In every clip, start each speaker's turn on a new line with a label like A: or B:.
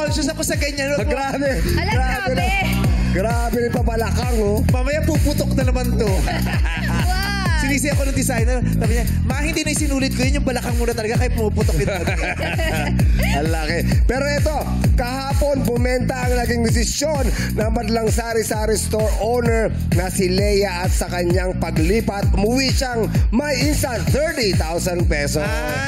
A: conscious ako sa ganyan.
B: Grabe.
C: Ala, grabe.
B: Grabe rin pabalakang, oh.
A: Mamaya puputok na naman to.
C: Wow.
A: Sinisi ako ng designer. Sabi niya, hindi na isinulit ko yun. Yung balakang muna talaga. Kaya pumuputok yun.
B: Ang laki. Pero ito, kahapon bumenta ang naging desisyon ng Madlang Sari-Sari Store owner na si Leia at sa kanyang paglipat, umuwi siyang may instant 30,000 pesos.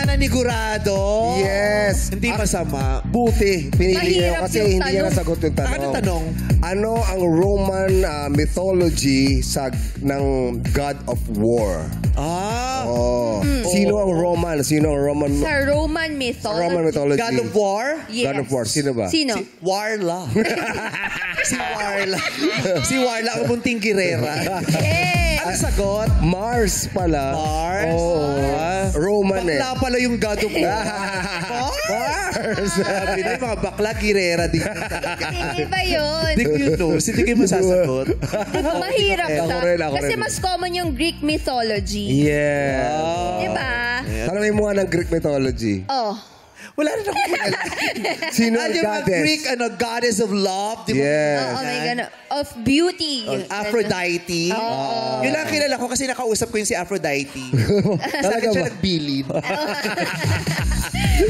A: Nanigurado.
B: Yes.
A: Hindi masama.
B: Buti. Pinili niya kasi hindi niya nasagot yung tanong.
A: Ano tanong?
B: Ano ang Roman mythology ng God of War? Oh. Sino ang Roman? Sino ang Roman?
C: Sa Roman mythology.
B: Roman mythology.
A: God of War?
C: Yes.
B: God of War. Sino ba?
C: Sino?
A: Si Warla. Si Warla. Si Warla ang munting girera.
C: Yes.
A: Ang sagot?
B: Mars pala.
A: Mars?
B: Oh. Roman
A: Bakla pala yung God of War.
B: Mars.
A: Sabi na yung mga bakla, girera din.
C: Hindi ba yun?
A: Hindi ko yun, no? Hindi ko yung masasagot.
C: Mahirap
B: Ako
C: ta.
B: rin.
C: Kasi mas common yung Greek mythology.
B: Yeah.
C: Diba?
B: Tanongin mo nga ng Greek mythology.
C: Oh.
A: Wala rin akong kilala.
B: Sino ang
A: Yung mga
B: goddess?
A: Greek, goddess of love. Di ba?
B: Yes.
C: Oh my God. Of beauty.
A: Aphrodite. Yun lang kilala ko kasi nakausap ko yung si Aphrodite. Sa akin siya nagbilin.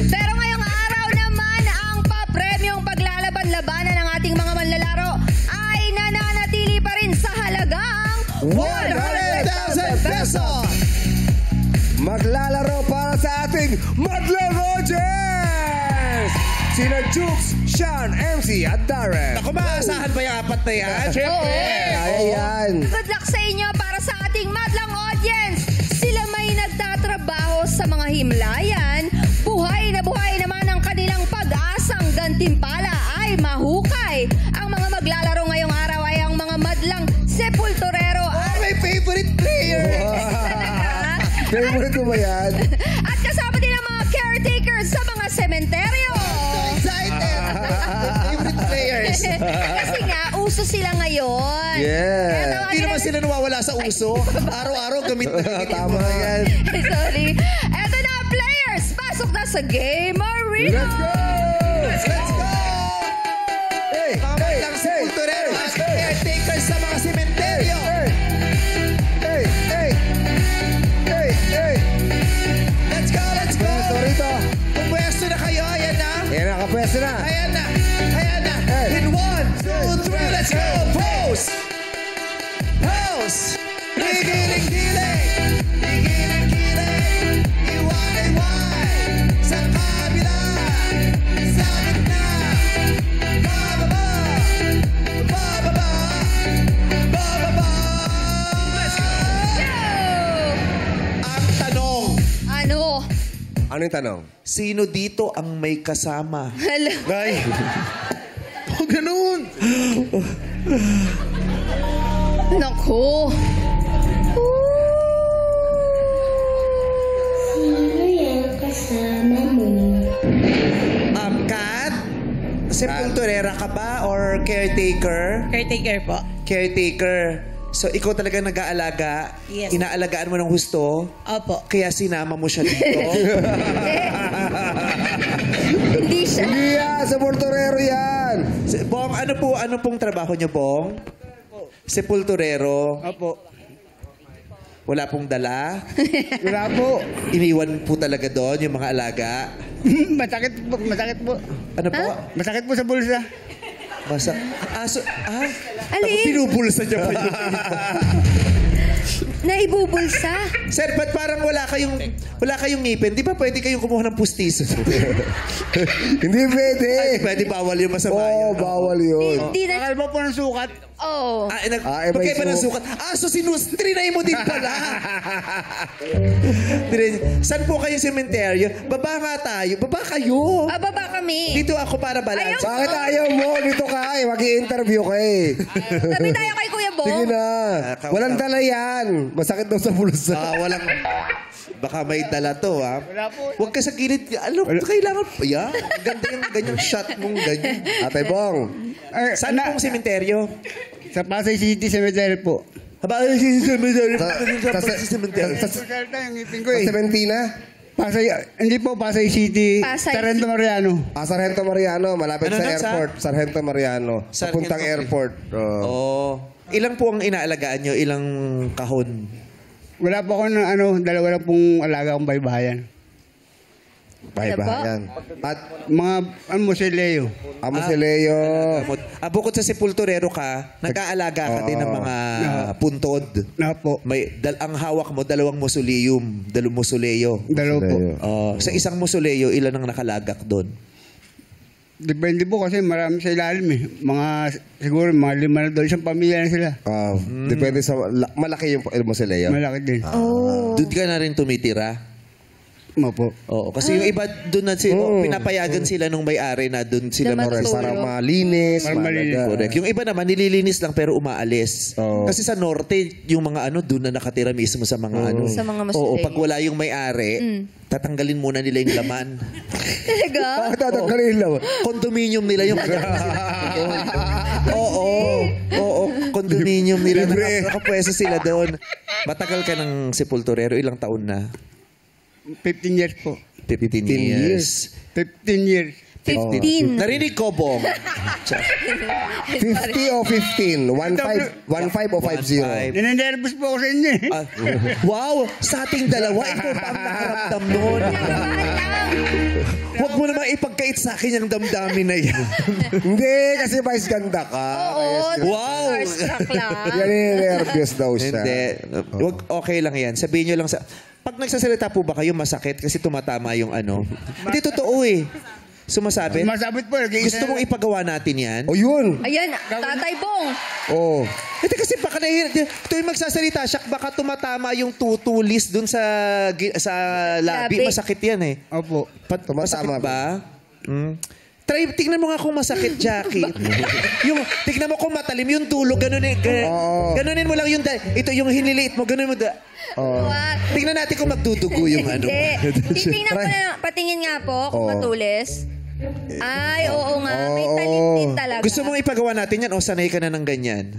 C: Pero ngayong araw naman, ang papremyong paglalaban-labanan ng ating mga manlalaro ay nananatili pa rin sa halagang
A: 100,000 pesos!
B: Maglalaro para sa ating Madlang Rogers! Sina Jukes, Sean, MC at Darren.
A: Ako, maasahan ba yung apat na yan? Siyempre!
B: Kaya yan.
C: Good luck sa inyo para sa ating madlang audience. Sila may nagtatrabaho sa mga himlayan. Buhay na buhay naman ang kanilang pag-asang gantimpala ay mahukay. Ang mga maglalaro ngayong araw ay ang mga madlang sepulturero at
A: My favorite player!
B: Favorite mo ba yan?
C: at kasama din ang mga caretakers sa mga sementeryo.
A: Excited! Favorite players.
C: Kasi nga, uso sila ngayon.
B: Yeah.
C: Kaya tawagin
A: Hindi naman
C: natin-
A: sila nawawala sa uso. Araw-araw gamit na gamit.
B: Tama yan.
C: Sorry. Eto na, players! Pasok na sa Game Arena!
B: Let's go!
A: Let's go!
B: Hey!
A: Mga
B: Hey!
A: lang si
B: Hey!
A: Culturero at
B: Hey!
A: caretakers sa mga sementeryo.
B: Hey! Hey! Hey! Hey!
A: Let's go! Let's go!
B: Sorry to.
A: Pupwesto na kayo. Ayan na.
B: Yan, nakapwesto na.
A: Ayan na. Ayan na.
B: Hey.
A: In 1, 2, 3, let's go! Pose! Pose! Gigiling-giling! Gigiling-giling! Iwalay-way! Sa kabila! Sa gitna! Bababa! Bababa! Bababa! Let's go! Ang tanong,
C: Ano?
B: Ano yung tanong?
A: sino dito ang may kasama?
C: Hala.
B: Ay!
A: Oh, ganun!
C: Naku.
D: Sino yung kasama mo?
A: Kat? Sepulturera ka ba or caretaker?
E: Caretaker po.
A: Caretaker. So, ikaw talaga nag-aalaga?
E: Yes.
A: Inaalagaan mo ng gusto?
E: Opo.
A: Kaya sinama mo siya dito?
C: Hindi siya.
B: Hindi yan! Sa Portorero yan!
A: Bong, ano pong trabaho niyo, Bong? Sepulturero.
F: Opo.
A: Wala pong dala?
F: Wala po.
A: Iniwan po talaga doon yung mga alaga?
F: Masakit po. Masakit po.
A: Ano po?
F: Masakit po sa bulsa.
A: Basta,
C: Alin?
A: Pinubulsa niya pa yun.
C: Naibubulsa.
A: Sir, ba't parang wala kayong ngipin? Di ba pwede kayong kumuha ng pustiso?
B: Hindi pwede!
A: Ay, pwede bawal yung masama
B: Oo,
A: yun.
B: bawal yun.
C: Hindi na...
F: Akal mo po ng sukat.
C: Oh.
B: iba
A: Pagkaiba
B: yung
A: ng sukat. So sinustrinay mo din pala. Saan po kayo sementeryo? Baba nga tayo. Baba kayo.
C: Bababa kami.
A: Dito ako para balance.
C: Ayaw.
B: Bakit ayaw mo? Dito ka eh. Mag-i-interview ka eh.
C: Sabi tayo kay Kuya Bong.
B: Sige na. Walang dala yan. Masakit daw sa bulsa.
A: Walang... Baka may dala to, ha?
F: Wala po.
A: Huwag ka sa gilid. Ano, kailangan... Yan. Ganda yung ganyang shot mong ganyan.
B: Ate Bong.
A: Saan pong sementeryo?
F: Sa Pasay City Cemetery po.
A: Haba, sementeryo.
B: Sa
F: Salta yung ngipin ko
B: Sa
F: eh.
B: Sementina?
F: Hindi po, Pasay City.
C: Pasay
F: Sargento Mariano.
B: Sargento Mariano, malapit
A: Ano
B: sa
A: na,
B: airport. Sargento Mariano.
A: Sargento
B: Papuntang
A: Mariano.
B: airport.
A: Oh. Ilang po ang inaalagaan nyo? Ilang kahon?
F: Wala po ako ng dalawa lang pong alaga kong baybayan.
B: Baybayan. At
F: Mga, Musileo.
B: Amo si Leo.
A: Bukod sa sepulturero ka, nag-aalaga ka din ng mga puntod.
F: Na po.
A: Ang hawak mo, dalawang mausoleum. Dalawang mausoleo.
F: Dalawa po.
A: Sa isang mausoleo, ilan ang nakalagak doon?
F: Depende po kasi marami sa ilalim eh. Siguro mga 5 na doon. Isang pamilya na sila.
B: Depende sa... Malaki yung mo si Leo.
F: Malaki din.
A: Doon ka na rin tumitira?
F: Opo.
A: Oo, kasi yung iba doon na sila, pinapayagan sila nung may-ari na doon sila
C: Na
A: mag-
C: matulog.
B: Para malinis.
F: Para malinis.
B: malaga.
A: Correct. Yung iba naman, nililinis lang pero umaalis.
B: Oo.
A: Kasi sa norte, yung mga doon na nakatira mismo sa mga
C: Sa mga
A: Oo,
C: mausoleo.
A: pag wala yung may-ari, tatanggalin muna nila yung laman.
C: Talaga?
B: Tatanggalin lang.
A: Condominium nila yung Oo, condominium nila.
B: Libre.
A: Nakapwesto sila doon. Matagal ka ng sepulturero, ilang taon na?
F: 15 years po.
A: 15 years.
F: 15 years.
C: 15.
A: Narinig ko, Bong.
B: 50 o 15? 15 o 50?
F: Ninenervous po ako sa inyo eh.
A: Wow! Sa ating dalawa, ikaw pa ang nakaramdam nun. Huwag mo naman ipagkait sa akin yung damdamin na yan.
B: Hindi, kasi vice ganda ka.
C: Oo.
A: Wow!
C: Starstruck lang.
B: Yan nervous daw siya.
A: Hindi. Wag, okay lang yan. Sabihin nyo lang sa... Pag nagsasalita po ba kayo, masakit kasi tumatama yung Hindi, totoo eh. Sumasabit.
F: Masabit po.
A: Gusto mong ipagawa natin yan?
B: O yun.
C: Ayan, Tatay Bong.
B: Oh.
A: Hindi kasi baka tuwing magsasalita siya, baka tumatama yung tutulis dun sa labi.
C: Labi.
A: Masakit yan eh.
F: Opo.
B: Tumatama
A: Masakit ba? Try, tignan mo nga kung masakit, Jackie. Tignan mo kung matalim yung dulo, ganunin mo lang yung, ito yung hiniliit mo, ganunin mo,
C: What?
A: tignan natin kung magdudugo yung
C: Hindi. Titingnan mo na, patingin nga po kung matulis. Ay, oo nga. May talim din talaga.
A: Gusto mong ipagawa natin yan o sanay ka na ng ganyan?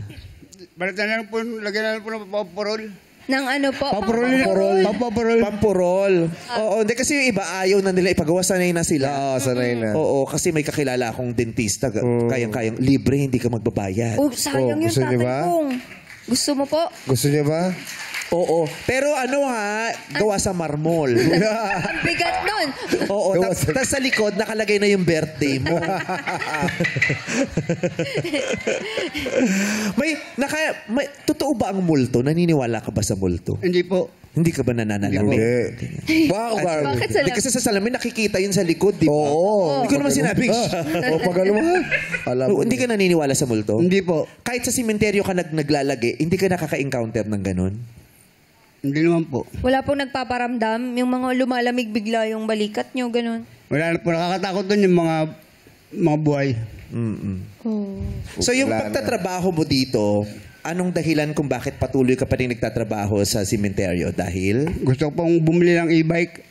F: Balatan na lang po, lagyan na lang po ng paporol.
C: Nang ano po?
F: Paporol.
A: Pampurol. Oo, hindi kasi yung iba ayaw na nila ipagawa, sanay na sila.
B: Oo, sanay na.
A: Oo, kasi may kakilala akong dentista, kayang-kayang libre, hindi ka magbabayad.
C: Oh, sayang yung
B: gusto niyo
C: Tatay
B: ba?
C: Bong. Gusto mo po?
B: Gusto niyo ba?
A: Oo. Pero gawa sa marmol.
C: Ang bigat nun.
A: Oo.
B: Gawa
A: Tapos sa likod, nakalagay na yung birthday mo. Totoo ba ang multo? Naniniwala ka ba sa multo?
F: Hindi po.
A: Hindi ka ba nananalamin?
B: Hindi. Wow, Garmin.
C: Bakit sa
A: Hindi kasi sa salamin nakikita yun sa likod, di ba?
B: Oo.
A: Hindi ko naman sinabing siya.
B: O, pag ano mo, alam mo.
A: Hindi ka naniniwala sa multo?
F: Hindi po.
A: Kahit sa simenteryo ka naglalagay, hindi ka nakaka-encounter ng ganun?
F: Hindi naman po.
C: Wala pong nagpaparamdam. Yung mga lumalamig bigla yung balikat nyo, ganun.
F: Wala na po. Nakakatakot doon yung mga buhay.
C: Oh.
A: So yung
B: Wala na.
A: pagtatrabaho mo dito, anong dahilan kung bakit patuloy ka pa rin nagtatrabaho sa simenteryo? Dahil?
F: Gusto ko pong bumili ng e-bike.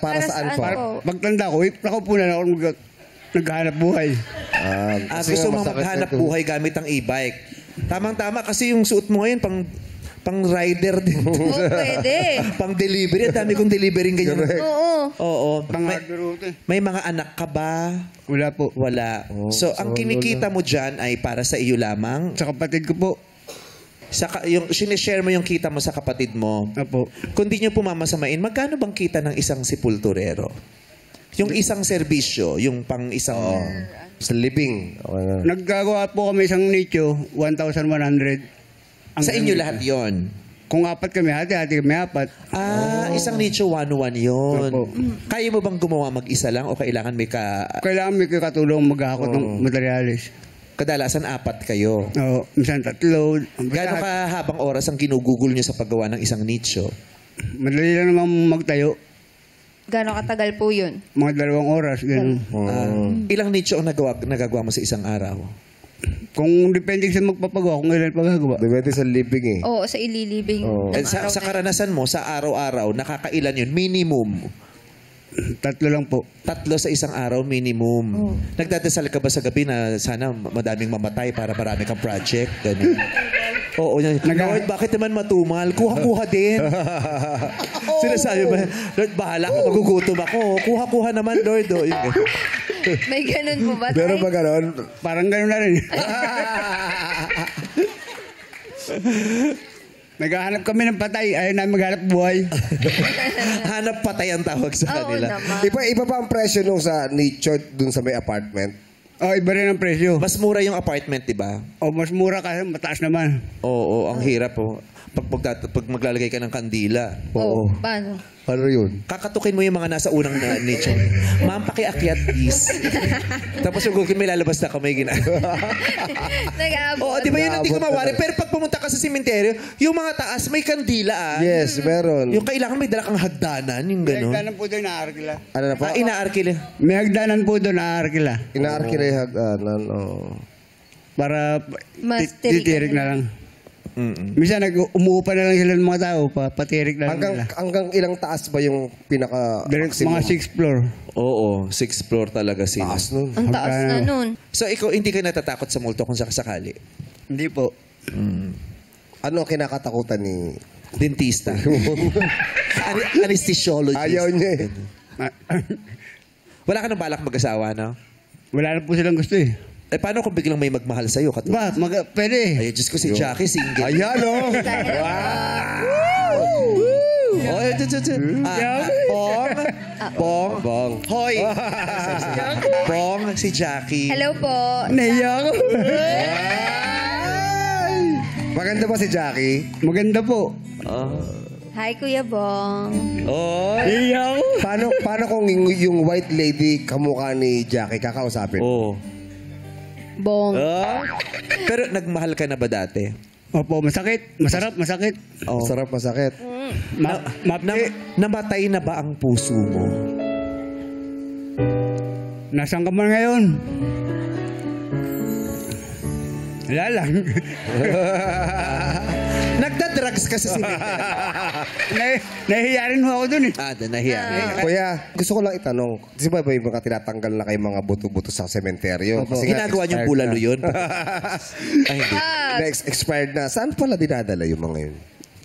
B: Para saan po?
C: po?
F: Pagtanda ko, ako po na ako naghahanap buhay.
A: Gusto mo maghanap buhay gamit ang e-bike. Tamang-tama kasi yung suot mo ngayon pang rider din.
C: Oo, pwede.
A: Pang delivery. Ang dami kong delivering ganyan.
C: Oo.
A: Oo.
F: Pang
A: May,
F: hard route eh.
A: may mga anak ka ba?
F: Wala po.
A: Wala. So, ang kinikita mo dyan ay para sa iyo lamang.
F: Sa kapatid ko po.
A: Yung sinishare mo yung kita mo sa kapatid mo.
F: Opo.
A: Kung di nyo pumamasamain, magkano bang kita ng isang sepulturero? Yung isang serbisyo, yung pang isang...
B: Sa living.
F: Naggagawa po kami isang nicho, 1,100.
A: Sa inyo lahat yon.
F: Kung apat kami, hati-hati kami apat.
A: Isang nicho 1-1 yun.
F: Opo.
A: Kaya mo bang gumawa mag-isa lang o kailangan may
F: Kailangan may katulong maghahakot ng materialis.
A: kadalasan 4 kayo?
F: Oo, minsan 3.
A: Gaano kahabang oras ang ginugugol nyo sa paggawa ng isang nicho?
F: Madali lang naman magtayo.
C: Gano'ng katagal po yun?
F: Mga 2 oras, ganun.
A: Ilang nicho ang nagagawa mo sa isang araw?
F: Kung depende sa magpapagawa, kung ilan pagagawa.
B: Depende sa living eh.
C: Oo, sa ililibing ng
A: And sa
C: araw na
A: karanasan mo, sa araw-araw, nakakailan yun? Minimum.
F: 3 lang po.
A: 3 sa isang araw, minimum. Nagdadasal ka ba sa gabi na sana madaming mamatay para marami kang project? Ganun. Oo, yan. Lord, bakit naman matumal? Kuha-kuha din. Sinasabi ba, Lord, bahala ka, magugutom ako. Kuha-kuha naman, Lord. Oh, yun.
C: May ganun po ba,
B: Pero
C: Tay?
B: ba ganon?
F: Parang gano'n na rin. Naghahanap kami ng patay. Ayaw namin maghanap buhay.
A: Hanap patay ang tawag sa
C: Oo
A: kanila.
C: naman.
B: Iba pa ang presyo nung sa nicho dun sa may apartment.
F: Iba rin ang presyo.
A: Mas mura yung apartment, di ba?
F: Mas mura kasi mataas naman.
A: Oo, ang hirap po. Pag maglalagay ka ng kandila.
C: Oo. Paano?
B: Ano yun?
A: Kakatukin mo yung mga nasa unang nicho. Ma'am, pakiakyat, please. Tapos yung may lalabas na kamay ginagawa.
C: Nag-aabot.
A: Oo, di ba yun ang di ko
B: Naabot
A: mawari? Pero pag pumunta ka sa sementeryo, yung mga taas may kandila ah.
B: Yes, meron.
A: Yung kailangan may dala kang hagdanan, yung
F: May
A: gano'n.
F: hagdanan po doon, naarkila.
B: Ano na po?
A: Inaarkila.
F: May hagdanan po doon, naarkila.
B: Inaarkilehag, oh.
F: Para
C: Mas
F: titirik na lang. Minsan umuupa na lang sila ng mga tao, patirik na lang nila.
B: Hanggang ilang taas ba yung pinaka
F: Mga 6th floor.
A: Oo, 6th floor talaga sila.
B: taas nun?
C: Ang taas na nun.
A: So ikaw, hindi ka natatakot sa multo kung sakasakali?
F: Hindi po.
B: Ano ang kinakatakutan ni...
A: Dentista. Anesthesiologist.
B: Ayaw niya eh.
A: Wala ka nang balak mag-asawa, no?
F: Wala na po silang gusto eh.
A: Eh, paano kung biglang may magmahal sa'yo?
F: Pwede.
A: Ay, Diyos ko, si Jackie single.
B: Ayan, oh.
A: Oh, Bong. Bong. Hoy. Bong, si Jackie.
C: Hello po.
F: Naiya ako.
B: Maganda ba si Jackie?
F: Maganda po.
C: Hi, Kuya Bong.
A: Oh.
F: Naiya ako.
B: Paano kung yung white lady kamukha ni Jackie kakausapin?
A: Oh.
C: Bong.
A: Pero nagmahal ka na ba dati?
F: Opo, masakit. Masarap, masakit.
A: Oh.
B: Masarap, masakit.
A: Namatay na ba ang puso mo?
F: Nasaan ka man ngayon? Wala lang.
A: Nagda-drugs ka sa
F: Nahihiya rin mo ako dun eh.
A: nahiya.
B: Kuya, gusto ko lang itanong. Di ba yung mga tinatanggal na kayo mga buto-buto sa sementeryo? Kasi nga
A: Ginagawa niyong
B: expired
A: bulalo
B: na.
A: yun? Ay, hindi.
B: Expired na. Saan pala dinadala yung mga yun?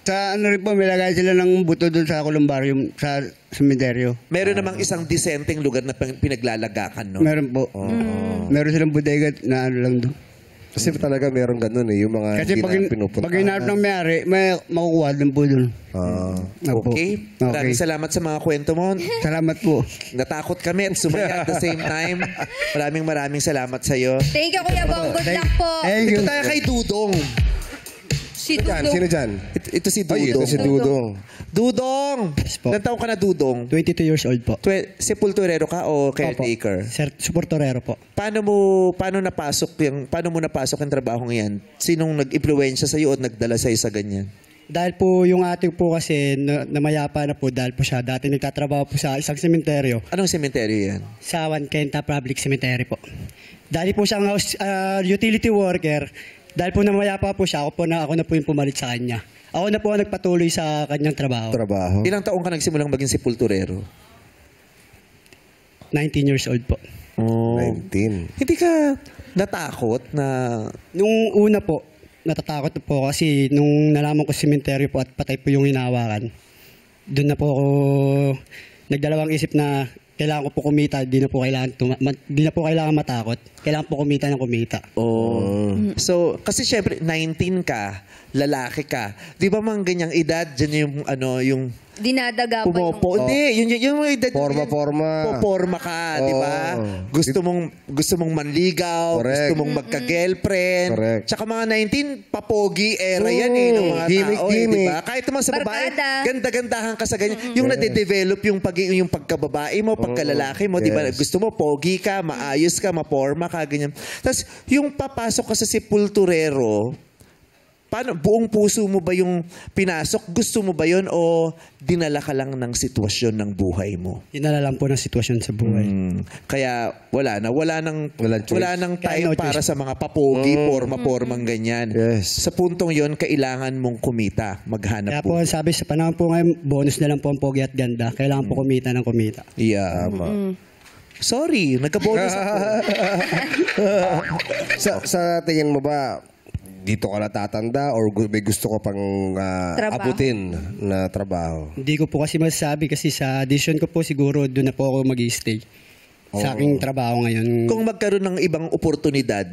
F: Sa ano rin po, may lagay sila ng buto dun sa columbarium, sa cementerio.
A: Meron namang isang disenteng lugar na pinaglalagakan, no?
F: Meron po. Meron silang bodega na ano lang doon.
B: Kasi talaga meron ganun eh. Yung mga
F: Kasi
B: hindi
F: pag,
B: na pinupunta.
F: pag hinarap ng may-ari, may makukuha din po doon. Opo.
A: Okay. Maraming salamat sa mga kwento mo.
F: Salamat po.
A: Natakot kami at sumaya at the same time. Maraming salamat sa'yo.
C: Thank you, Kuya Bong. Good luck po.
F: Thank you.
A: Ito tayo kay Dudong.
C: Si
B: Dyan,
C: Dudong.
B: sino dyan?
A: Ito si
B: Ay, ito
A: Dudong.
B: si Dudong.
A: Dudong!
E: po.
A: Ilang taon ka na, Dudong?
E: 22 years old po.
A: Sepulturero ka o caretaker?
E: Suportorero po.
A: Paano mo napasok yung trabahong 'yan? Sinong nag-impluwensya sa iyo o nagdala sa sa ganyan?
E: Dahil po yung ating po kasi namayapa na po dahil po siya dati nagtatrabaho po sa isang sementeryo
A: Anong sementeryo 'yan?
E: sa Juan Quinta Public Cemetery po. Dahil po siyang utility worker, dahil po namayapa po siya, ako na po yung pumalit sa kanya. Ako na po ang nagpatuloy sa kanyang trabaho.
B: Trabaho.
A: Ilang taon ka nagsimulang maging sepulturero?
E: 19 years old po.
A: Oh.
B: 19.
A: Hindi ka natakot na
E: Nung una po, natatakot na po kasi nung nalaman ko sementeryo po at patay po yung hinahawakan, doon na po ako nagdalawang isip na kailangan ko po kumita, di na po kailangan matakot. Kailangan po kumita ng kumita.
A: So, kasi syempre 19 ka, lalaki ka. 'Di ba mang ganyang edad diyan yung
C: Dinadaga pa yung...
A: Hindi, yung edad.
B: Forma.
A: Poporma ka, di ba? Gusto mong manligaw,
B: Correct.
A: gusto mong magka-girlfriend.
B: Correct.
A: Tsaka mga 19, papogi era yan ng mga
B: Gimmick,
A: tao, di
B: gimmick.
A: ba? Kahit naman sa babae,
C: Barkada.
A: ganda-gandahan ka sa ganyan. Yung nade-develop yung pagkababae mo, pagkalalaki mo, di ba?
B: Yes.
A: Gusto mo, pogi ka, maayos ka, maporma ka, ganyan. Tapos, yung papasok ka sa sepulturero, paano, buong puso mo ba yung pinasok? Gusto mo ba yun o dinala ka lang ng sitwasyon ng buhay mo?
E: Dinala lang po ng sitwasyon sa buhay.
A: Kaya wala nang
E: Kaya
A: time
E: no
A: para
E: choice.
A: sa mga papogi, porma-pormang ganyan.
B: Yes.
A: Sa puntong yon kailangan mong kumita, maghanap
E: Kaya po, sabi sa panahon po ngayon, bonus na lang po ang pogi at ganda. Kailangan po kumita ng kumita.
A: Yeah. Sorry, nagka-bonus ako.
B: Sa tingin mo ba, dito ka natatanda or may gusto ko pang
C: Trabaho.
B: abutin na trabaho?
E: Hindi ko po kasi masasabi kasi sa decision ko po siguro doon na po ako mag-stay. Sa aking trabaho ngayon.
A: Kung magkaroon ng ibang oportunidad,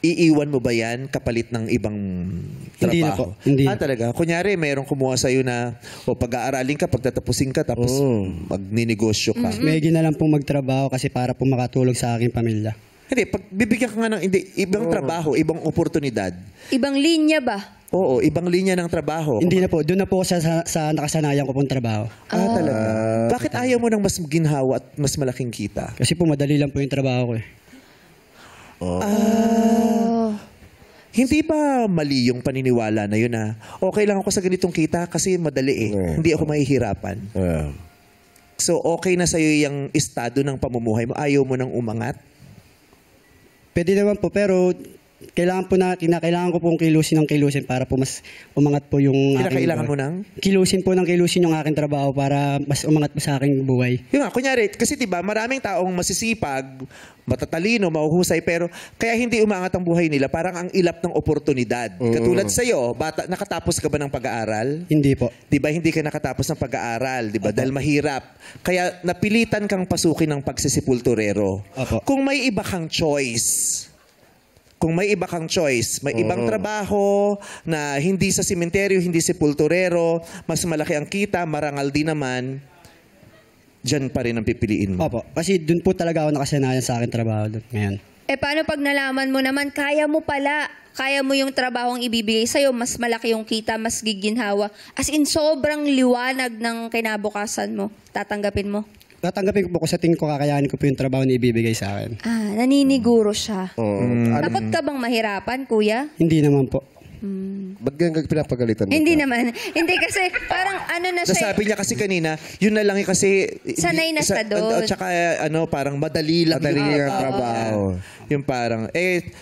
A: iiwan mo ba yan kapalit ng ibang trabaho?
E: Hindi na po, hindi na.
A: Talaga? Kunyari, mayroong kumuha sa'yo na pag-aaralin ka, pagtatapusin ka, tapos magninegosyo ka.
E: May na lang pong magtrabaho kasi para po makatulog sa aking pamilya.
A: Hindi, pag bibigyan ka nga ng ibang trabaho, ibang oportunidad.
C: Ibang linya ba?
A: Oo, ibang linya ng trabaho.
E: Hindi na po, doon na po sa nakasanayan ko pong trabaho.
A: Talaga. Bakit ayaw mo ng mas ginhawa at mas malaking kita?
E: Kasi po madali lang po yung trabaho ko eh.
A: Hindi ba mali yung paniniwala na yun na okay lang ako sa ganitong kita kasi madali eh. Hindi ako mahihirapan. So okay na sa'yo yung estado ng pamumuhay mo. Ayaw mo nang umangat?
E: Pwede naman po, pero kinakailangan ko pong kilusin para po mas umangat po yung
A: Kinakailangan mo nang?
E: Kilusin yung aking trabaho para mas umangat po sa aking buhay.
A: Yung nga, kunyari, kasi diba, maraming taong masisipag, matatalino, mahuhusay, pero kaya hindi umangat ang buhay nila, parang ang ilap ng oportunidad. Katulad sa'yo, nakatapos ka ba ng pag-aaral?
E: Hindi po.
A: Diba, hindi ka nakatapos ng pag-aaral, diba? Dahil mahirap. Kaya napilitan kang pasukin ng pagsisipulturero.
E: Opo.
A: Kung may iba kang choice, may ibang trabaho na hindi sa sementeryo, hindi sepulturero, mas malaki ang kita, marangal din naman, dyan pa rin ang pipiliin mo.
E: Opo. Kasi doon po talaga ako nakasanayan sa aking trabaho doon ngayon.
C: Paano pag nalaman mo naman, kaya mo yung trabahong ibibigay sa'yo, mas malaki yung kita, mas giginhawa. As in, sobrang liwanag ng kinabukasan mo. Tatanggapin mo?
E: Tatanggapin ko po kasi sa tingin ko kakayanin ko po yung trabaho na ibibigay sa akin.
C: Naniniguro siya.
B: Ano,
C: Takot ka bang mahirapan, kuya?
E: Hindi naman po.
B: ba't ganyan pinapagalitan mo?
C: Hindi naman. Hindi kasi parang ano na siya.
A: Nasabi niya kasi kanina, yun na lang kasi...
C: Sanay na siya doon.
A: At saka parang madali lang.
B: Madali
A: yung
B: ang trabaho.
A: Yung parang,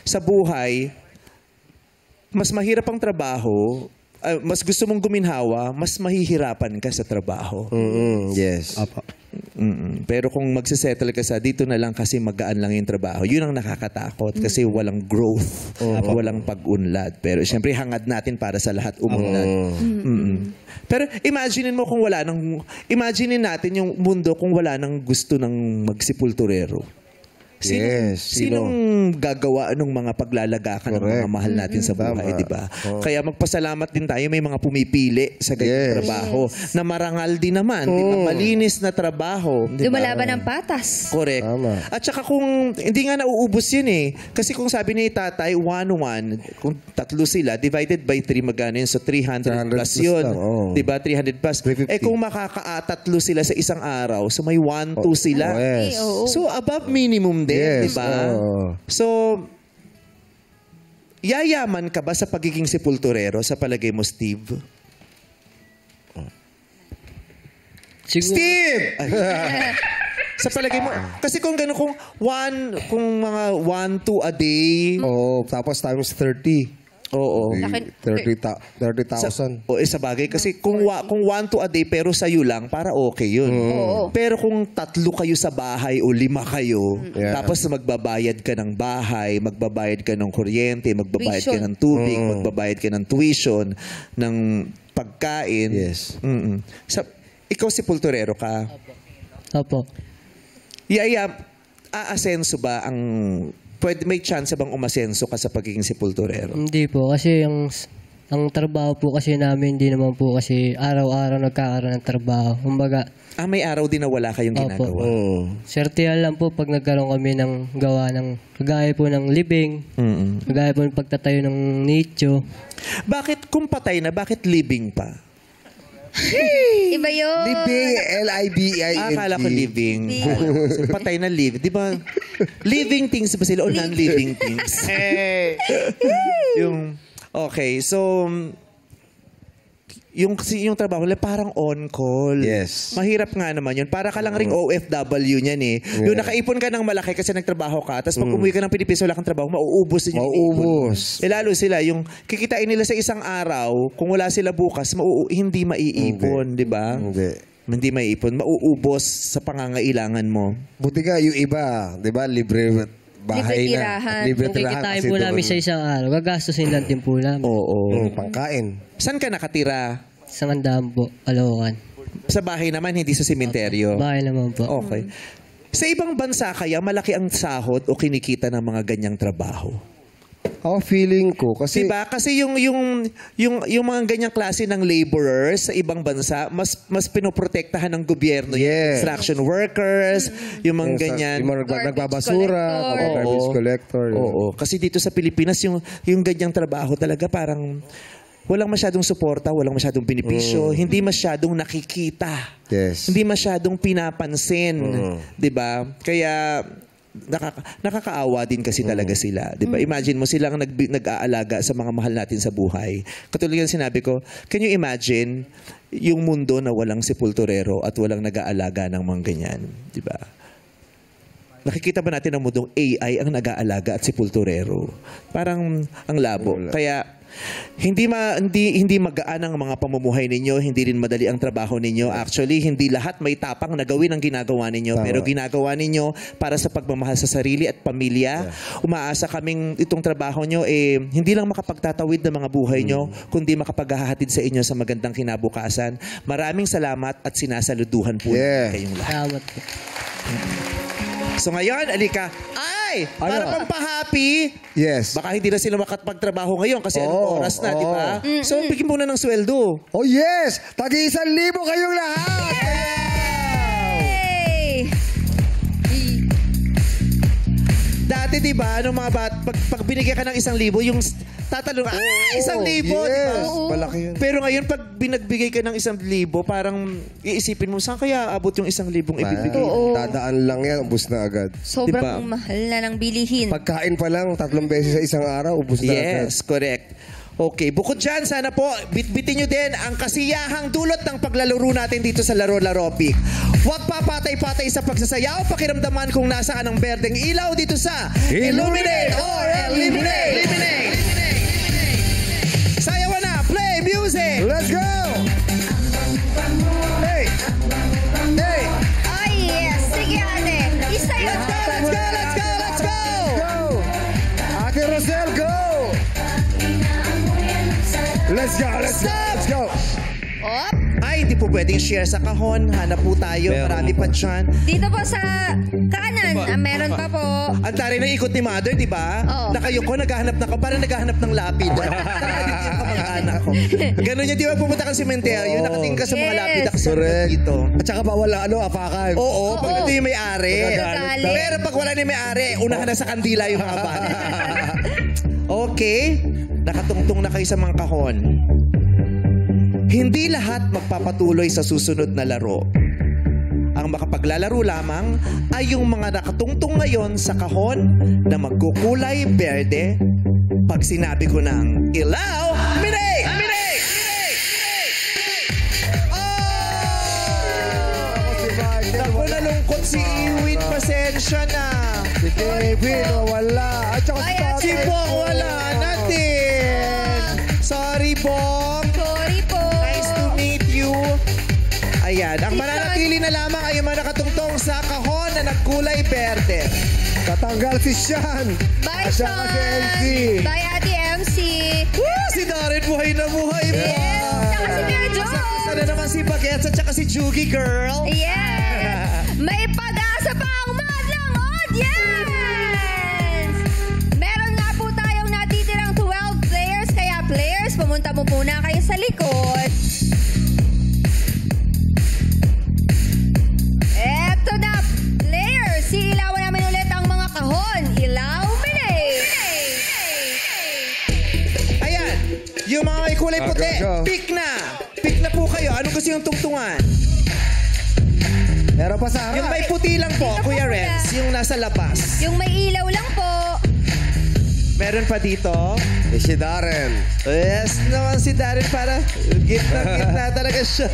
A: sa buhay, mas mahirap ang trabaho, mas gusto mong guminhawa, mas mahihirapan ka sa trabaho.
B: Yes.
E: Opo.
A: Pero kung magsisettle ka sa dito na lang kasi magaan lang yung trabaho, yun ang nakakatakot kasi walang growth, walang pag-unlad. Pero siyempre hangad natin para sa lahat umunlad. Pero imagine natin yung mundo kung wala nang gusto ng magsipulturero. Sinong gagawa ng mga paglalagakan ng mga mahal natin sa buhay, di ba? Kaya magpasalamat din tayo, may mga pumipili sa ganyang trabaho na marangal din naman, di ba? Malinis na trabaho. Di ba?
C: Lumalaban ng patas.
A: Correct.
B: Tama.
A: At saka kung hindi nga nauubos yun eh. Kasi kung sabi ni tatay, 1-1, kung tatlo sila, divided by 3, magkano yun? So 300 plus yun.
B: lang,
A: Di ba? 300 plus.
B: 350.
A: Kung makakatatlo sila sa isang araw, so may 1-2 sila.
B: Yes.
C: Oo.
A: So above minimum din,
B: Yes,
A: di ba?
B: oo.
A: So, yayaman ka ba sa pagiging sepulturero sa palagay mo, Steve? Steve! Ay. Sa palagay mo, kasi kung gano'n, kung mga 1-2 a day,
B: Tapos times 30.
A: oo.
B: 30,000.
A: Sa bagay, kasi kung 1-2 a day pero sa'yo lang, para okay yun.
C: Oo.
A: Pero kung 3 kayo sa bahay o 5 kayo,
B: Yeah.
A: tapos magbabayad ka ng bahay, magbabayad ka ng kuryente, magbabayad ka
C: Tuition.
A: ng tubig, magbabayad ka ng tuition, ng pagkain.
B: Yes.
A: Ikaw sepulturero ka.
E: Opo.
A: Aasenso ba may chance bang umasenso ka sa pagiging sepulturero?
G: Hindi po, kasi ang trabaho po kasi namin, hindi naman po kasi araw-araw nagkakaroon ng trabaho. Kumbaga,
A: May araw din na wala kayong ginagawa.
G: swertihan lang po pag nagkaroon kami ng gawa ng, kagaya po ng living, kagaya po ng pagtatayo ng nicho.
A: Bakit kung patay na, bakit living pa?
C: Iba yun.
B: Libing, L-I-B-I-N-G.
A: Akala ko living. Patay na live. Di ba? Living things ba sila o non-living things? Okay, so yung trabaho nila parang on-call.
B: Yes.
A: Mahirap nga naman yun. Para ka lang ring OFW niyan eh. Yung nakaipon ka ng malaki kasi nagtrabaho ka, tapos pag umuwi ka ng Pilipinas, wala kang trabaho, mauubos din yung
B: Mauubos.
A: iniipon. Lalo sila, yung kikitain nila sa isang araw, kung wala sila bukas, hindi maiipon, di ba? Hindi maiipon. Mauubos sa pangangailangan mo.
B: Buti nga, yung iba, di ba, libre bahay
C: Libre
B: na.
C: tirahan.
B: Libre
G: Kung
B: tirahan
G: kikitain
B: kasi
G: po namin
B: doon.
G: sa isang araw, gagastusin lang din po namin.
A: Oo.
B: Pangkain.
A: Saan ka nakatira?
G: Isang handaan po, Caloocan.
A: Sa bahay naman, hindi sa sementeryo.
G: Bahay naman po.
A: Okay. Sa ibang bansa kaya, malaki ang sahod o kinikita ng mga ganyang trabaho?
B: Ako feeling ko kasi
A: Diba? Kasi yung mga ganyang klase ng laborers sa ibang bansa, mas pinoprotektahan ng gobyerno. Yung
B: Yes.
A: construction workers, yung mga ganyan.
B: yung mga
C: Garbage
B: nagbabasura,
C: collector.
B: garbage collector.
A: Oo. Kasi dito sa Pilipinas, yung ganyang trabaho talaga parang walang masyadong suporta, walang masyadong benepisyo, hindi masyadong nakikita.
B: Yes.
A: Hindi masyadong pinapansin, 'di ba? Kaya nakakaawa din kasi talaga sila, 'di ba? Imagine mo silang nag-aalaga sa mga mahal natin sa buhay. Katulad ng sinabi ko, can you imagine yung mundo na walang sepulturero at walang nag-aalaga ng mga ganyan, 'di ba? Nakikita ba natin ang mundong AI ang nag-aalaga at sepulturero? Parang ang labo. Kaya hindi magaan ang mga pamumuhay ninyo, hindi rin madali ang trabaho ninyo. Actually, hindi lahat may tapang na gawin ang ginagawa ninyo, pero ginagawa ninyo para sa pagmamahal sa sarili at pamilya. Umaasa kaming itong trabaho nyo hindi lang makapagtatawid ng mga buhay nyo, kundi makapaghahatid sa inyo sa magandang kinabukasan. Maraming salamat at sinasaluduhan po kayong lahat.
G: Salamat po.
A: So ngayon, alika. Ay! Para pang pa-happy.
B: Yes.
A: Baka hindi na sila makapagtrabaho ngayon kasi anong oras na, di ba? So, bigyan muna ng sweldo.
B: Oh yes! Tagi-1,000 kayong lahat!
C: Hey!
A: Dati, di ba, nung mga pag binigyan ka ng 1,000, yung tatalong, 1,000, di ba?
B: Yes. Malaki yun.
A: Pero ngayon, pag binagbigay ka ng 1,000, parang iisipin mo, saan kaya abot yung 1,000 ibibigay?
B: Dadaan lang yan, ubus na agad.
C: Sobrang
A: Diba?
C: mahal na ng bilihin.
B: Pagkain pa lang, 3 beses sa isang araw, ubus na agad.
A: Yes, correct. Okay, bukod dyan, sana po, bitbitin nyo din ang kasiyahang dulot ng paglalaro natin dito sa Laro-Laro Pick. Huwag papatay-patay sa pagsasayaw, pakiramdaman kung nasaan ang berdeng ilaw dito sa Illuminate or Eliminate! Sayawan na, play music!
B: Let's go! Hey! Hey!
C: Ay, yes. Sige, ate. Isa yun.
A: Let's go, let's go, let's go!
B: Go! Ate Rosel, go! Let's go, let's go, let's go!
C: Op.
A: Ay, hindi po pwedeng share sa kahon. Hanap po tayo, marami pa dyan.
C: Dito po sa kanan, meron pa po.
A: Ang tari ng ikot ni Mother, di ba?
C: Oo.
A: Nakayuko, naghahanap na ka, parang naghahanap ng lapid. Hindi yung kamag-anak ko. Ganun yun, di ba? Pumunta ka sa sementeryo, nakatingin ka sa mga
C: Yes.
A: lapid, kasi
B: Correct.
A: dito.
B: At saka bawal apakan.
A: Oo, pag nandito yung may-ari.
C: Nagagalit.
A: Pero pag wala na yung may-ari, unahan na sa kandila yung mga bata. Okay, nakatungtong na kayo sa mga kahon. Hindi lahat magpapatuloy sa susunod na laro. Ang makapaglalaro lamang ay yung mga nakatungtong ngayon sa kahon na magkukulay berde pag sinabi ko ng ilaw, minay! Minay! Naku, nalungkot si Iwin. Pasensya na.
B: Si Kevin, wala. At saka si
C: Ay,
B: Tatay.
A: Si Bong wala na din. Sorry, Bong.
C: Sorry po.
A: Nice to meet you. Ayan, ang
C: Si
A: mananatili na lamang ay yung mga nakatungtong sa kahon na nagkulay berde.
B: Tatanggal si Sean.
C: Bye,
B: At saka si MC.
C: Sean. Bye, Ate MC.
A: Woo! Si Darren buhay na buhay pa.
C: Yes. Tsaka si Mia Jones.
A: Sana naman si Bagets at saka si Jugi Girl.
C: Yes! May pag-asa pa ang madlang audience! Meron nga po tayong natitirang 12 players, kaya players, pumunta mo po na kayo sa likod. Eto na, players, siilawan namin ulit ang mga kahon. Ilaw, minay!
A: Ayan, yung mga may kulay puti,
B: Go, go.
A: pick na. Pick na po kayo. Ano gusto yung tungtungan?
B: Meron pa sa
A: Yung
B: harap.
A: may puti lang po,
C: Dito po
A: Kuya
C: muna.
A: Renz. Yung nasa labas.
C: Yung may ilaw lang po.
A: Meron pa dito.
B: Eh, si Darren.
A: Yes naman si Darren para gitna talaga siya.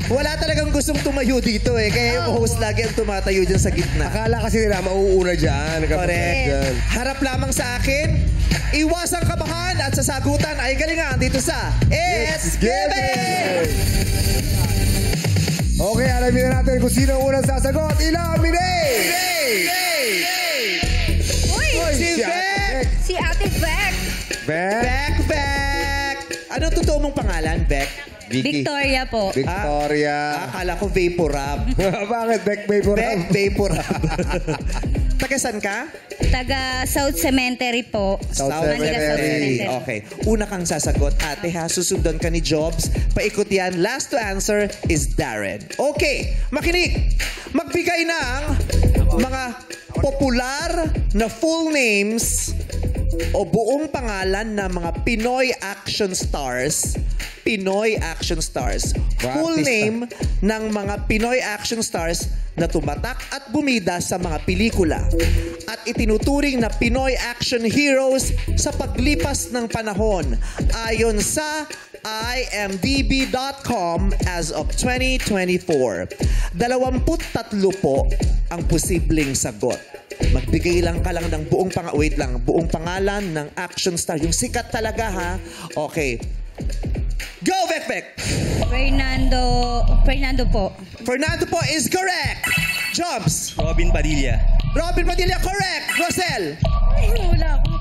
A: Wala talagang gustong tumayo dito eh. Kaya yung host lagi ang tumatayo dyan sa gitna.
B: Akala kasi nila mauuna dyan.
A: Correct.
B: Dyan.
A: Harap lamang sa akin. Iwasang kabahan at sasagutan ay galingan dito sa It's Given!
B: Okay, alamin na natin kung sino ang unang sasagot. Ilaw, Minay!
A: Yay! mong pangalan, Beck?
B: Vicky.
C: Victoria po.
B: Victoria.
A: Akala ko Vaporub.
B: Bakit Beck Vaporub?
A: Beck Vaporub. Tagasan ka?
C: Taga South Cemetery po.
B: South
C: Manila South
B: Cemetery.
C: Cemetery.
A: Okay. Una kang sasagot, ate ha. Susundan ka ni Jobs. Paikot yan. Last to answer is Darren. Okay. Makinig. Magbigay ng mga popular na full names o buong pangalan ng mga Pinoy action stars. Pinoy action stars. Full
B: Artista.
A: name ng mga Pinoy action stars na tumatak at bumida sa mga pelikula at itinuturing na Pinoy action heroes sa paglipas ng panahon ayon sa imdb.com as of 2024. 23 po ang posibleng sagot. Magbigay lang ka lang ng buong pangalan ng action star. Yung sikat talaga ha. Okay. Go, Vek!
C: Fernando po.
A: Fernando po is correct. Jobs.
H: Robin Padilla.
A: Robin Padilla, correct. Rosel.
C: Wala ko.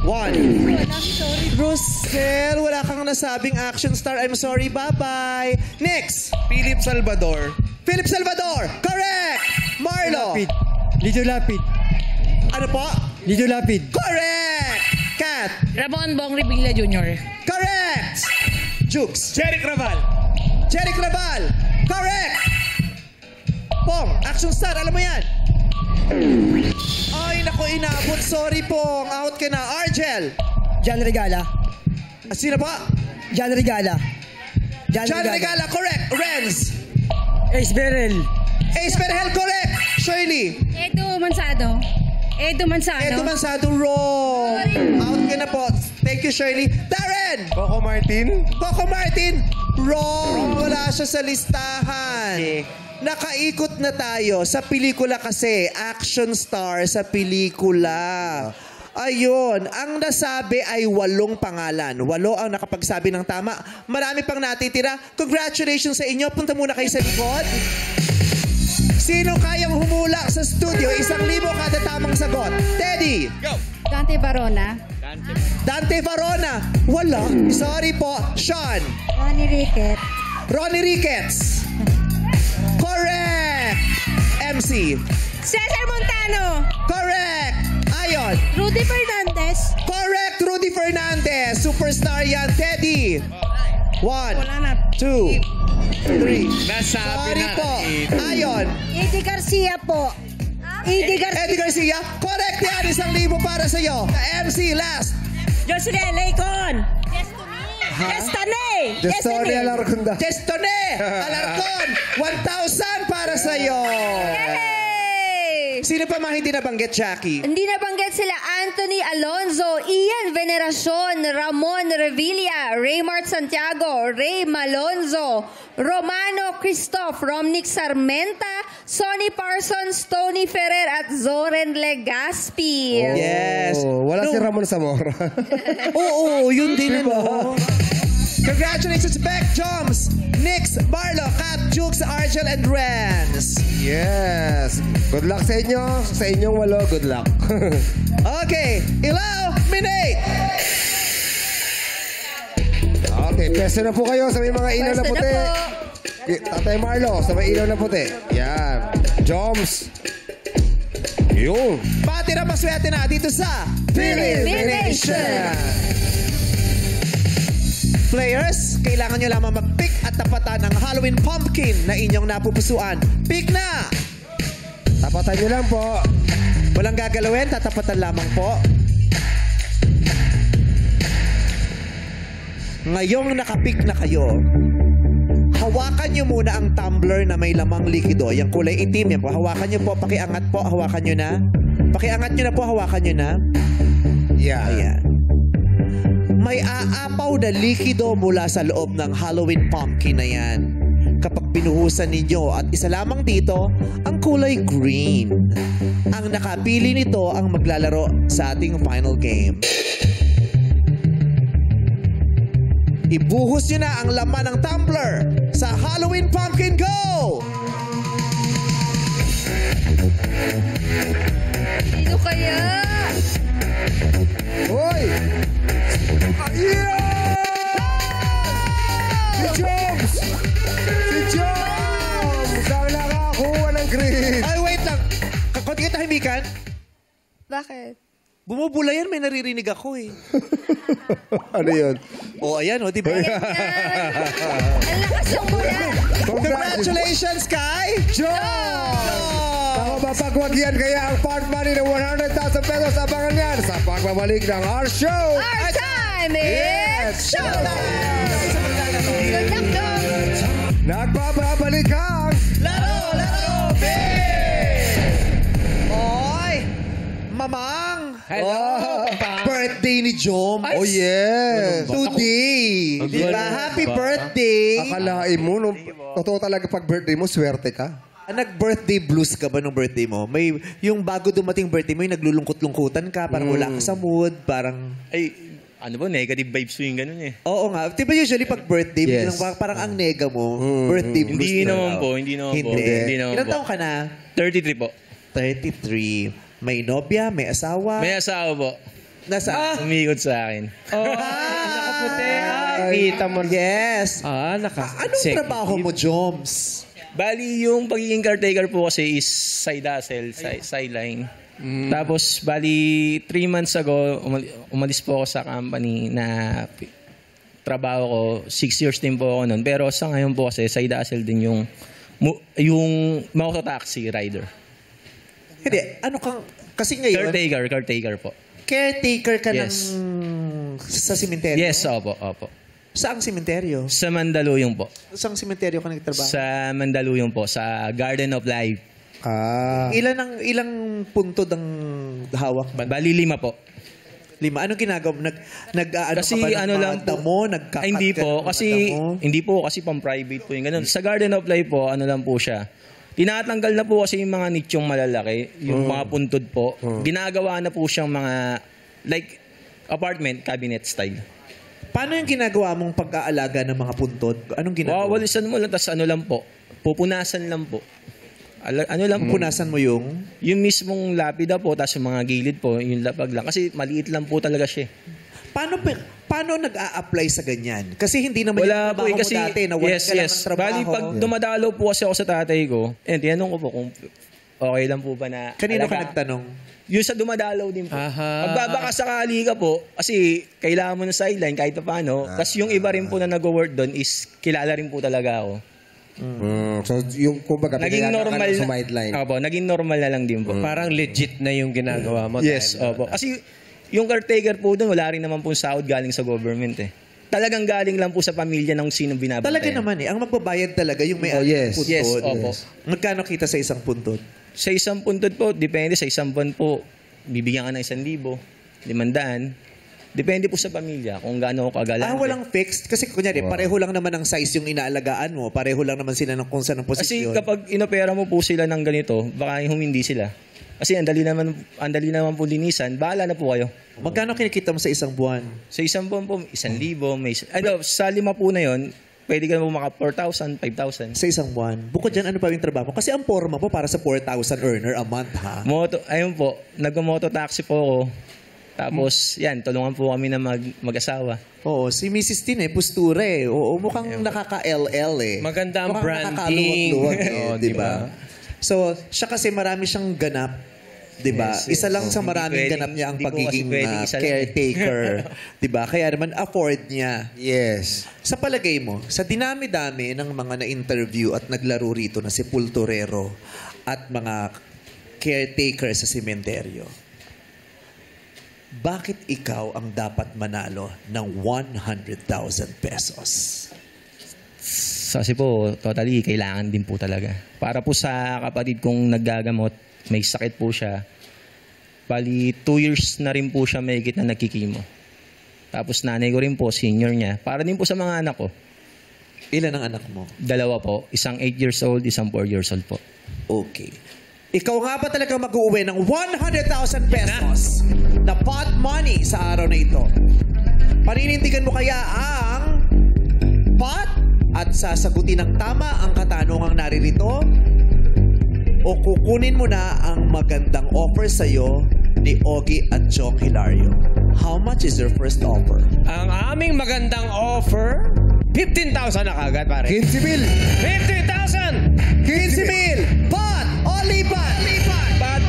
A: 1.
C: Wala, sorry.
A: Rosel, wala kang nasabing action star. I'm sorry, bye-bye. Next.
H: Philip Salvador.
A: Philip Salvador, correct. Marlo.
E: Lijo Lapid.
A: Ano po?
E: Lijo Lapid.
A: Correct. Kat.
I: Ramon Bong Revilla Jr.
A: Correct. Jukes.
H: Jeric Raval.
A: Jeric Raval. Correct. Pong, action star, alam mo yan. Ay, naku, inabot. Sorry, Pong. Out ka na. Argel.
E: Jan Regala.
A: Sino po?
E: Jan Regala.
A: John Regala, correct. Renz.
E: Ace Berel.
A: Ace Berhel, correct. Shirley.
I: Edo Mansado.
A: Edo Mansado, wrong. Out ka na po. Thank you, Shirley. Darren.
B: Coco Martin.
A: Coco Martin, wrong. Wala siya sa listahan. Nakaikot na tayo sa pelikula kasi. Action star sa pelikula. Ayun, ang nasabi ay 8 pangalan. 8 ang nakapagsabi ng tama. Marami pang natitira. Congratulations sa inyo. Punta muna kayo sa likod. Sino kayang humula sa studio? 1,000 kada tamang sagot. Teddy.
H: Go.
I: Dante Barona.
A: Dante Varona. Wala. Sorry po. Sean.
C: Ronnie Ricket.
A: Ronnie Ricketts. Correct. MC.
I: Cesar Montano.
A: Correct. Ayon.
I: Rudy Fernandez.
A: Correct. Rudy Fernandez. Superstar yan. Teddy. 1,
I: Wala na.
A: 2, 3.
H: Nasabi
A: Sorry
H: na.
A: po. Ayon.
C: Eddie Garcia po. Eddie Garcia.
A: Eddie Garcia. Correct yan. 1,000 para sa'yo. MC last.
I: Jocelyn Lacon. Destiny.
B: Destoria Larcunda.
A: Destone. Alarcon. 1,000 para sa'yo.
C: Hey!
A: Sino pa mga hindi nabanggit, Jackie?
C: Hindi nabanggit sila Anthony Alonzo, Ian Veneracion, Ramon Revilla, Raymart Santiago, Ray Malonzo, Romano Christoph, Romnick Sarmenta, Sonny Parsons, Tony Ferrer at Zoren Legaspi.
A: Yes.
B: Oh, wala si Ramon Zamora.
A: Oo, yun din ano. Congratulations, Beck, Joms, Nix, Barlo, Kat, Jukes, Argel, and Renz.
B: Yes. Good luck sa inyo. Sa inyong 8, good luck.
A: Okay, eliminate!
B: Okay, peso na po kayo sa may mga ilaw na
C: Pwesto na
B: puti.
C: po.
B: Tatay Marlo, sa may ilaw na puti. Yan. Joms. Yun.
A: Patira maswerte na dito sa
C: Elimination.
A: Players, kailangan nyo lamang mag-pick at tapatan ng Halloween pumpkin na inyong napupusuan. Pick na!
B: Tapatan nyo lang po.
A: Walang gagalawin, tatapatan lamang po. Ngayong nakapick na kayo, hawakan nyo muna ang tumbler na may lamang likido. Yung kulay itim, yan po. Hawakan nyo po, pakiangat po, hawakan nyo na. Pakiangat nyo na po, hawakan nyo na.
B: Yeah.
A: Ayan. May aapaw na likido mula sa loob ng Halloween pumpkin na yan. Kapag binuhusan ninyo at isa lamang dito, ang kulay green. Ang nakapili nito ang maglalaro sa ating final game. Ibuhos nyo na ang laman ng tumbler sa Halloween pumpkin. Go!
C: Sino kaya?
B: Hoy! Yeah!
A: Sige, tahimikan.
C: Bakit?
A: Bumubula yan, may naririnig ako eh.
B: Ano yun?
A: O, ayan, o, di ba?
C: Ang lakas ng bula.
A: Congratulations, Kai!
B: Ako mapagwag yan kaya ang part money ng 100,000 pesos abangan yan sa pagbabalik ng our show.
C: Our time is showtime! Good luck, Dong!
B: Nagbabalik ang
A: Laro, Oy! Mamang!
B: Hello!
A: Birthday ni Jom.
B: Oh yes!
A: Today! Diba? Happy birthday!
B: Akalain mo, no, totoo talaga pag birthday mo, swerte ka.
A: Nag-birthday blues ka ba nung birthday mo? May, yung bago dumating birthday mo, yung naglulungkot-lungkutan ka, parang wala ka sa mood, parang...
H: Ay, ano ba, negative vibes yung ganun eh.
A: Oo nga. Diba usually pag birthday,
B: Yes.
A: parang ang nega mo, birthday blues.
H: Hindi
A: na
H: naman
A: raw.
H: po, hindi naman po.
A: Hindi.
H: Hindi naman
A: Ilang
H: po.
A: taong ka na?
H: 33 po.
A: 33. May nobya, may asawa.
H: May asawa po.
A: Nasa?
H: Umikot sa akin.
A: Nakaputi. Kita mo. Yes. Anong trabaho mo, Joms?
H: Bali, yung pagiging caretaker po kasi is side hustle, sideline. Tapos, bali, 3 months ago, umalis po ako sa company na trabaho ko. 6 years din po ako nun. Pero sa ngayon po kasi, side hustle din yung mototaxi rider.
A: Hindi. Ano kang... Kasi ngayon,
H: Caretaker po.
A: caretaker ka
H: Yes.
A: sa simenteryo?
H: Yes, opo.
A: Saang simenteryo?
H: Sa Mandaluyong po.
A: Saang simenteryo ka nagtrabaho?
H: Sa Mandaluyong po, sa Garden of Life.
A: Ilang puntod ang hawak?
H: Bali 5 po.
A: 5. Anong ginagawa? Nag-ano
H: Kasi
A: ka ba ng
H: ano lang
A: mga damo?
H: po.
A: Nagkakat
H: Ay, hindi
A: ka
H: po.
A: ng mga
H: Kasi,
A: damo?
H: hindi po. Kasi pang-private po yung ganun. Sa Garden of Life po, ano lang po siya. Tinatanggal na po kasi yung mga nichong malalaki. Yung mga puntod po. Ginagawa na po siyang mga, like, apartment, cabinet style.
A: Paano yung ginagawa mong pag-aalaga ng mga puntod? Anong ginagawa?
H: Wawalisan mo lang, tas ano lang po. Pupunasan lang po. Ano lang po.
A: Punasan mo yung...
H: Yung mismong lapida po, tas yung mga gilid po, yung lapag lang. Kasi maliit lang po talaga siya.
A: Paano nag-a-apply sa ganyan? Kasi hindi naman
H: Wala
A: yung
H: po
A: trabaho
H: kasi,
A: mo dati na wala ka lang ng trabaho.
H: Bali, pag dumadalaw po kasi ako sa tatay ko, tinanong ko po kung okay lang po ba na
A: Kanino ka
H: alaga.
A: nagtanong?
H: Yung sa dumadalaw din po. Magbabaka sakali ka po, kasi kailangan mo ng sideline kahit pa paano. Kasi yung iba rin po na nag-work doon is kilala rin po talaga ako.
B: So, yung kumbaga,
H: Naging normal
B: ka sa sideline.
H: Opo, naging normal na lang din po.
J: Parang legit na yung ginagawa mo.
H: Yes, opo. Kasi yung caretaker po doon, wala rin naman po sahod galing sa government eh. Talagang galing lang po sa pamilya ng sinong binabantayan.
A: Talaga naman eh. Ang magbabayad talaga yung may
B: yes.
A: puntod.
H: Yes, opo.
A: Magkano kita sa isang puntod?
H: Sa isang puntod po, depende sa isang buwan po, bibigyan ka ng 1,000, 500. Depende po sa pamilya kung gaano ako kagalante.
A: Walang fixed? Kasi kunyari, pareho lang naman ang size yung inaalagaan mo. Pareho lang naman sila ng kung saan ang
H: Kasi
A: posisyon.
H: kapag inopera mo po sila ng ganito, baka humindi sila. Kasi ang dali naman po linisan, bahala na po kayo.
A: Magkano kinikita mo sa isang buwan?
H: Sa isang buwan po, 1,000, sa 5 po na yon, pwede ka mo maka 4,000, 5,000.
A: Sa isang buwan. Bukod dyan, ano pa yung trabaho mo? Kasi ang forma po para sa 4,000 earner a month, ha?
H: Ayun po, nag-moto taxi po ako. Tapos, yan, tulungan po kami na mag-asawa.
A: Oo, si Mrs. Tin postura eh. Oo, mukhang nakaka-LL eh.
J: Maganda ang
A: Mukhang
J: branding.
A: nakakaluwag-luwag eh,
J: Oo,
A: di ba? So, siya kasi marami siyang ganap. Di ba?
H: Yes,
A: Isa lang sa
H: Hindi
A: maraming
H: pwedeng-
A: ganap niya ang
H: hindi po kasi
A: pagiging
H: pwedeng isa lang eh.
A: caretaker. Di ba? Kaya naman afford niya.
B: Yes.
A: Sa palagay mo, sa dinami-dami ng mga na-interview at naglaro rito na sepulturero at mga caretaker sa sementeryo, bakit ikaw ang dapat manalo ng 100,000 pesos?
H: Kasi po, totally, kailangan din po talaga. Para po sa kapatid kong naggagamot, may sakit po siya. Bali, 2 years na rin po siya mahigit na nagkikimo. Tapos nanay ko rin po, senior niya. Para din po sa mga anak ko.
A: Ilan ang anak mo?
H: 2 po. Isang 8 years old, isang 4 years old po.
A: Okay. Ikaw nga ba talaga mag-uwi ng 100,000 pesos na pot money sa araw na ito? Paninindigan mo kaya ang pot at sasagutin ng tama ang katanungang naririto? O kukunin mo na ang magandang offer sa'yo ni Ogie at Chong Hilario? How much is your first offer?
J: Ang aming magandang offer, 15,000 na kagad, pare.
B: 15,000.
J: 50,000!
A: 15,000! Pot o lipat?
J: Pat,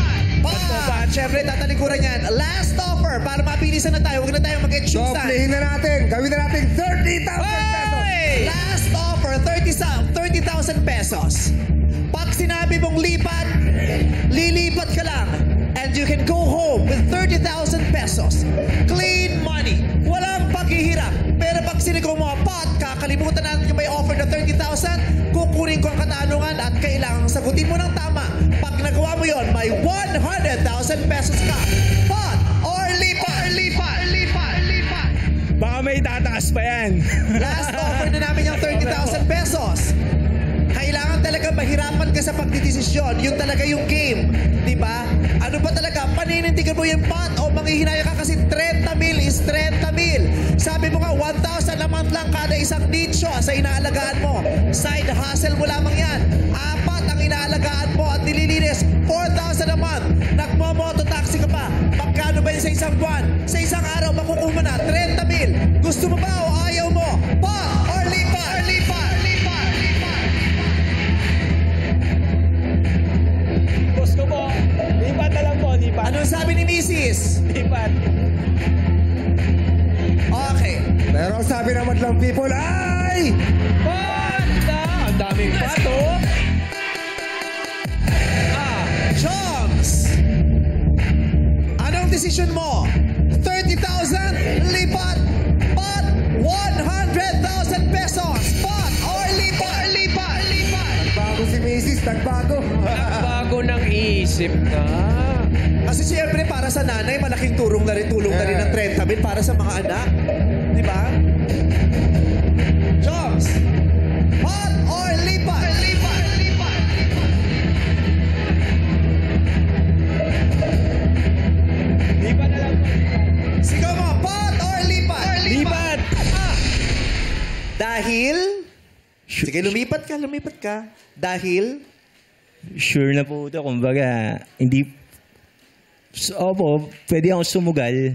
A: syempre, tatalikuran yan. Last offer para mabilisan na tayo. Huwag na tayo mag-choose.
B: Doblehin na natin. Gawin na natin 30,000 pesos.
A: Last offer, 30,000 pesos. Pag sinabi mong lipat, lilipat ka lang. And you can go home with 30,000 pesos. Clean money. Walang paghihirap. Pero pag sinigaw mo, Pot, kakalimutan natin yung may offer na 30,000, kukunin ko ang katanungan at kailangang sagutin mo ng tama. Pag nagawa mo yon, may 100,000 pesos ka. Pot or lipat? Lipat.
H: Baka may tataas pa yan.
A: Last offer na namin yung 30,000 pesos. Kailangan talaga mahirapan ka sa pagdidesisyon. Yun talaga yung game. Diba? Ano ba talaga? Paninindigan mo yung pot o manghihinaya ka kasi 30 mil is 30 mil. Sabi mo nga, 1,000 a month lang kada isang nicho sa inaalagaan mo. Side hustle mo lamang yan. 4 ang inaalagaan mo at nililinis. 4,000 a month. Nagmo-mototaxi ka pa. Magkano ba yun sa isang buwan? Sa isang araw, makukuha mo na 30 mil. Gusto mo ba o ayaw mo? Pot or lipat?
H: Gusto mo, lipat na lang po, lipat.
A: Anong sabi ni Mrs.?
H: Lipat.
A: Okay.
B: Pero ang sabi ng madlang people ay...
J: Banda! Ang daming pato.
A: Joms! Anong decision mo? 30,000? Lipat? Pot? 100,000 pesos? Pot or lipat?
B: Nagbago si Mrs. Nagbago.
J: Bago ng isip na.
A: Kasi siyempre para sa nanay, malaking tulong na rin ng 30 mil para sa mga anak. Di ba? Joms! Pot or lipat?
H: Lipat na lang po.
A: Sigaw mo, pot or lipat?
H: Lipat!
A: Dahil? Sige, lumipat ka. Dahil?
H: Sure na po ito. Kumbaga, hindi... Opo, pwede akong sumugal.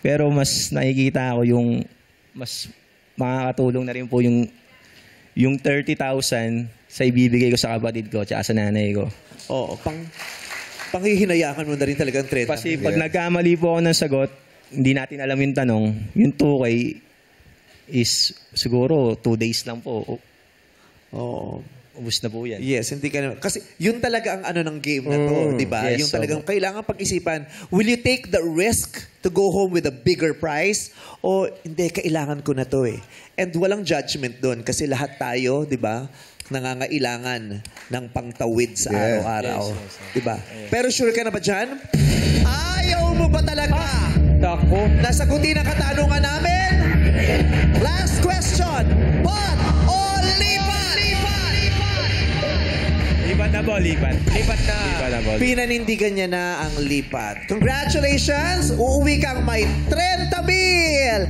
H: Pero mas nakikita ko yung... Mas makakatulong na rin po yung 30,000 sa ibibigay ko sa kapatid ko at sa nanay ko.
A: Oo, panghihinayakan mo na rin talagang 30.
H: Kasi pag nagkamali po ako ng sagot, hindi natin alam yung tanong, yung 2K is siguro 2 days lang po.
A: Oo.
H: Ubus na po yan.
A: Yes, hindi ka naman. Kasi yun talaga ang ano ng game na to, di ba?
H: Yes,
A: Yung talagang kailangan pag-isipan, will you take the risk to go home with a bigger prize? O hindi, kailangan ko na to eh. And walang judgment doon kasi lahat tayo, di ba, nangangailangan ng pangtawid sa araw-araw. Di ba? Pero sure ka na ba dyan? Ayaw mo ba talaga?
J: Dako.
A: Nasagutin ang katanungan namin? Last question. Pot o lipat?
H: Lipat na po, lipat.
J: Lipat na.
H: Lipat na po.
A: Pinanindigan niya na ang lipat. Congratulations! Uuwi kang may 30 mil!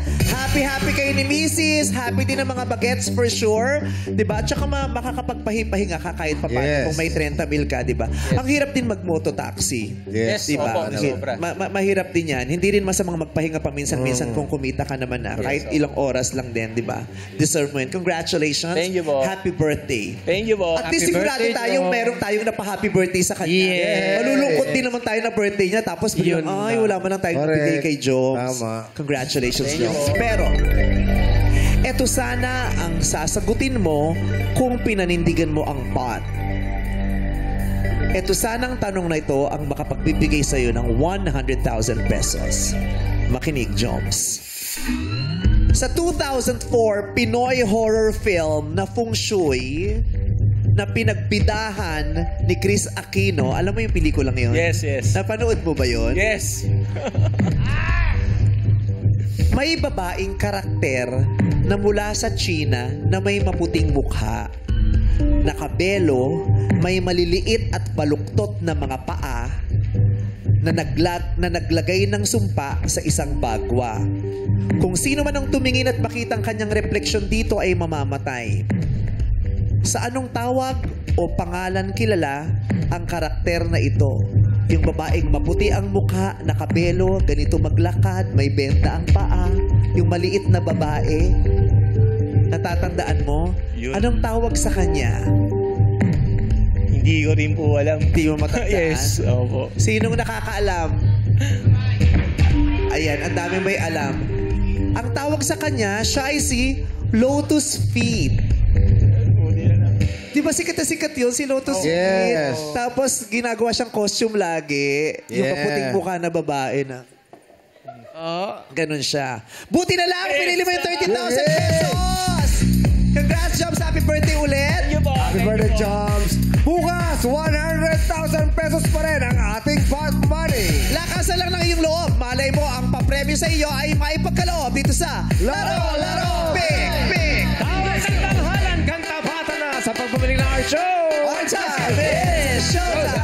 A: Happy kayo ni Mrs. Happy din ang mga bagets for sure. Diba? At saka makakapagpahinga ka kahit pa paano kung may 30 mil ka, diba? Ang hirap din mag-moto-taxi.
B: Yes.
A: Diba?
J: Opo, sobra.
A: Mahirap din yan. Hindi rin masamang magpahinga paminsan-minsan kung kumita ka naman na. Kahit ilang oras lang din, diba? Deserve mo yun. Congratulations.
H: Thank you po.
A: Happy birthday.
H: Thank you po.
A: At least sigurado tayo meron tayong napa-happy birthday sa kanya.
J: Yes.
A: Malulungkot din naman tayo na birthday niya tapos biglang, ay, wala man lang tayong
B: Correct.
A: nabigay kay Joms.
B: Tama.
A: Congratulations, Joms. Pero, eto sana ang sasagutin mo kung pinanindigan mo ang pot. Eto sana ang tanong na ito ang makapagbibigay sa'yo ng 100,000 pesos. Makinig, Joms. Sa 2004 Pinoy horror film na Feng Shui na pinagbidahan ni Chris Aquino. Alam mo yung pelikulang yun?
H: Yes.
A: Napanood mo ba yun?
H: Yes.
A: May babaeng karakter na mula sa China na may maputing mukha, nakabelo, may maliliit at baluktot na mga paa, na naglagay ng sumpa sa isang bagwa. Kung sino man ang tumingin at makita ang kanyang refleksyon dito ay mamamatay. Sa anong tawag o pangalan kilala ang karakter na ito? Yung babaeng maputi ang mukha, nakabelo, ganito maglakad, may benta ang paa. Yung maliit na babae, natatandaan mo?
H: Yun.
A: Anong tawag sa kanya?
H: Hindi Hindi ko rin po alam.
A: Hindi mo matandaan?
H: Yes, opo.
A: Sinong nakakaalam? Ayan, ang daming may alam. Ang tawag sa kanya, siya ay si Lotus Feet. Di ba sikat na sikat yun, si Lotus Feet? Tapos ginagawa siyang costume lagi. Yung kaputing mukha na babae na. Ganun siya. Buti na lang, pinili mo yung 13,000 pesos! Congrats, Jobs! Happy birthday ulit!
B: Happy birthday, Chomps! Bukas, 100,000 pesos pa rin ang ating pot money.
A: Lakasan lang ng iyong loob. Malay mo, ang papremyo sa iyo ay maipagkaloob dito sa Laro! Big!
J: Tawag ng tanghalan, kang tapatan na sa pagpumiling ng our show!
A: On time! Showtime!